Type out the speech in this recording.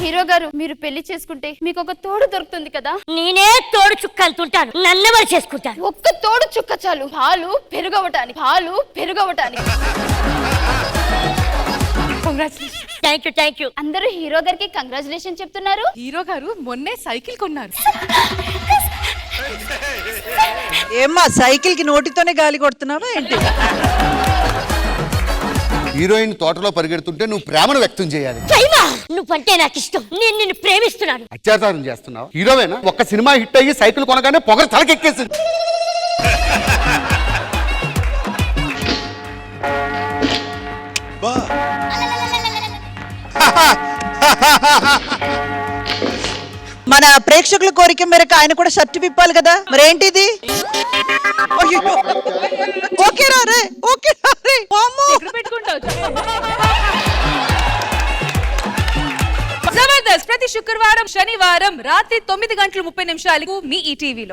Hero గారు మీరు పెళ్లి చేసుకుంటే మీకు ఒక తోడు దొరుకుతుంది కదా. నేనే తోడు చుక్క వెళ్తుంటాను, నన్నెవరు చేసుకుంటాను? ఒక్క తోడు చుక్క చాలు, పాలు పెరుగవటానికి. Thank you. అందరూ హీరో గారికి కంగ్రాచులేషన్ చెప్తున్నారు. హీరో గారు మొన్నే సైకిల్ కొన్నారు. ఏమ్మా సైకిల్ కి నోటితోనే గాలి కొడుతున్నావా ఏంటి? హీరోయిన్ తోటలో పరిగెడుతుంటే నువ్వు ప్రేమను వ్యక్తం చేయాలి. నువ్వంటే నాకు ఇష్టం, నేను నిన్ను ప్రేమిస్తున్నాను. అత్యాచారం చేస్తున్నావు. హీరోవేనా? ఒక్క సినిమా హిట్ అయ్యి సైకిల్ కొనగానే పొగరు తలకెక్కేసింది. మన ప్రేక్షకుల కోరిక మేరకు ఆయన కూడా షర్ట్ విప్పాలి కదా, మరేంటిది? ఓకేరా రే, ఓకేరా రే. జబర్దస్త్ ప్రతి శుక్రవారం శనివారం రాత్రి 9:30 మీ ఈటీవీలో.